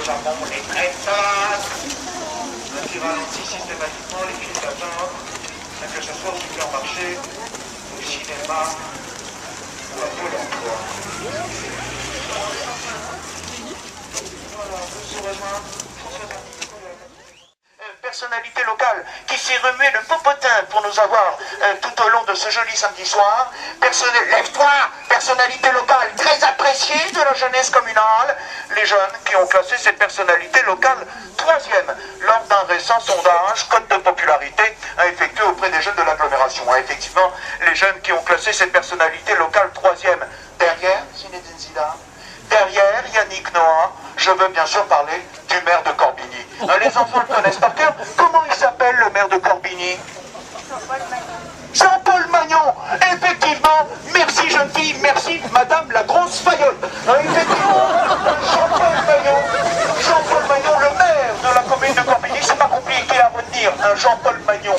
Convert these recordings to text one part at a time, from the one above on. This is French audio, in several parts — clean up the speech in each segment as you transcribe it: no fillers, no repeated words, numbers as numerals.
jambon, les traites, qui ralentit systématiquement les files d'attente, que ce soit au supermarché, au cinéma ou à Pôle emploi. Voilà, on peut se rejoindre. Personnalité locale qui s'est remué le popotin pour nous avoir tout au long de ce joli samedi soir. Lève-toi, personnalité locale très appréciée de la jeunesse communale. Les jeunes qui ont classé cette personnalité locale troisième lors d'un récent sondage, cote de popularité, effectué auprès des jeunes de l'agglomération. Effectivement, les jeunes qui ont classé cette personnalité locale troisième. Derrière, Zinedine Zidane. Derrière, Yannick Noah. Je veux bien sûr parler du maire de Corbigny. Les enfants le connaissent par cœur. Comment il s'appelle, le maire de Corbigny? Jean-Paul Magnon. Effectivement, merci jeune fille, merci madame la grosse fayotte. Effectivement, Jean-Paul Magnon, le maire de la commune de Corbigny, c'est pas compliqué à retenir. Jean-Paul Magnon.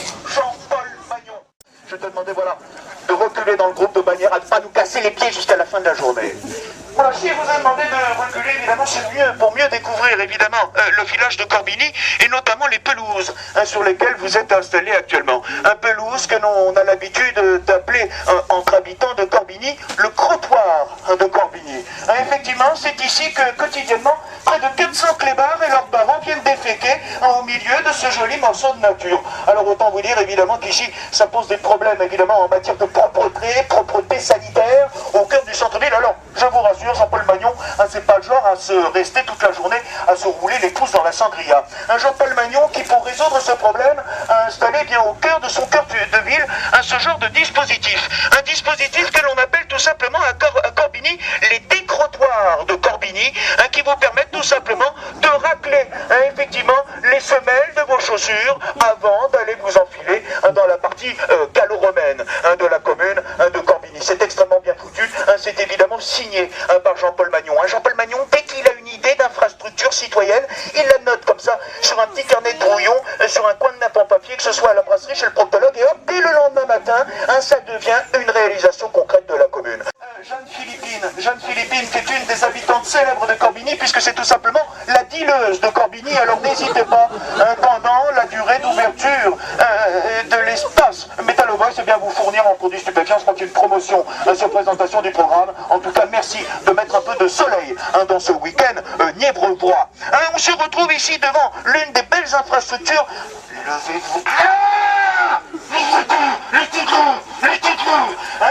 Je te demandais, voilà, de reculer dans le groupe de manière à ne pas nous casser les pieds jusqu'à la fin de la journée. Voilà, si vous a demandé de reculer, évidemment, c'est mieux pour mieux découvrir, évidemment, le village de Corbigny et notamment les pelouses sur lesquelles vous êtes installés actuellement. Un pelouse que l'on a l'habitude d'appeler, entre habitants de Corbigny, le crottoir de Corbigny. Effectivement, c'est ici que, quotidiennement, près de 400 clébards et leurs parents viennent déféquer au milieu de ce joli morceau de nature. Alors, autant vous dire, évidemment, qu'ici, ça pose des problèmes, évidemment, en matière de propreté sanitaire, au cœur du centre-ville. Alors, je vous rassure, Jean-Paul Magnon, c'est pas le genre à se rester toute la journée à se rouler les pouces dans la sangria. Un Jean-Paul Magnon qui, pour résoudre ce problème, a installé bien au cœur de son cœur de ville ce genre de dispositif. Un dispositif que l'on appelle tout simplement à Corbigny les décrottoirs de Corbigny, qui vous permettent tout simplement de racler effectivement les semelles de vos chaussures avant d'aller vous enfiler dans la partie gallo-romaine de la commune de Corbigny. C'est extrêmement bien foutu, c'est évidemment signé par Jean-Paul Magnon. Jean-Paul Magnon, dès qu'il a une idée d'infrastructure citoyenne, il la note comme ça sur un petit carnet de brouillon, sur un coin de nappe en papier, que ce soit à la brasserie, chez le proctologue, et hop, dès le lendemain matin, ça devient une réalisation concrète de la commune. Jeanne Philippine, qui est une des habitantes célèbres de Corbigny, puisque c'est tout simplement la dealeuse de Corbigny. Alors n'hésitez pas, pendant la durée d'ouverture de l'espace Métallovoy, c'est bien vous fournir en produits stupéfiants. Je crois qu'il y a une promotion sur présentation du programme. En tout cas, merci de mettre un peu de soleil dans ce week-end nièvrevois. On se retrouve ici devant l'une des belles infrastructures. Levez-vous. Les titres.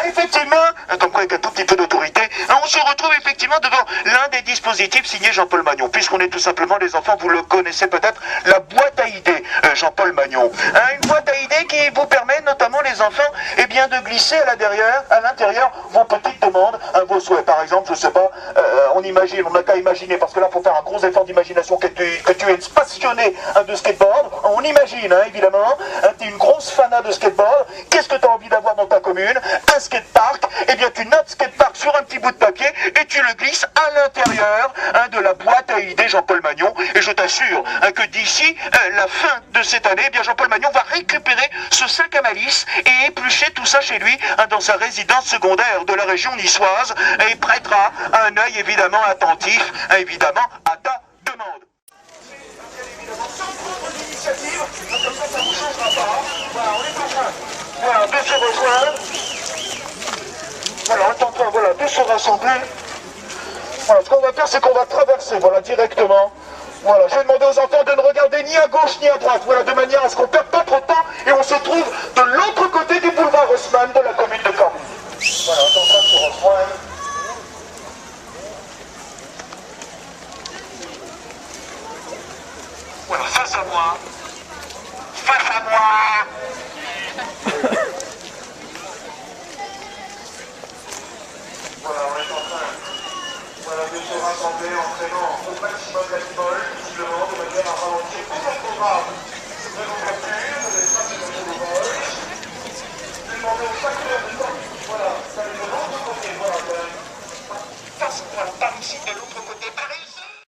Effectivement, comme quoi avec un tout petit peu d'autorité, on se retrouve effectivement devant l'un des dispositifs signés Jean-Paul Magnon, puisqu'on est tout simplement, les enfants, vous le connaissez peut-être, la boîte à idées Jean-Paul Magnon. Une boîte à idées qui vous permet notamment, les enfants, de glisser à l'intérieur vos petites demandes, vos souhaits. Par exemple, je sais pas, on n'a qu'à imaginer, parce que là, il faut faire un gros effort d'imagination, que tu es passionné de skateboard. On imagine, évidemment, tu es une grosse fanat de skateboard. Qu'est-ce que tu as envie d'avoir dans ta commune? Un skatepark. Eh bien, tu notes skatepark sur un petit bout de papier et tu le glisses à l'intérieur de la boîte à idées Jean-Paul Magnon. Et je t'assure que d'ici la fin de cette année, eh bien Jean-Paul Magnon va récupérer ce sac à malice et éplucher tout ça chez lui dans sa résidence secondaire de la région niçoise, et prêtera un œil évidemment attentif évidemment à ta demande. Comme ça ne vous changera pas. Voilà, on est en train de se rejoindre. Voilà, on est en train de se rassembler. Voilà, ce qu'on va faire, c'est qu'on va traverser directement. Voilà, je vais demander aux enfants de ne regarder ni à gauche ni à droite, de manière à ce qu'on ne perde pas trop de temps et on se trouve de l'autre côté du boulevard Haussmann de la commune de Corbigny. Voilà, on est en train de se rejoindre. Voilà, face à moi. Voilà, on est en train de se rassembler en traînant au maximum l'alcool, visiblement, de manière à ralentir tout le programme.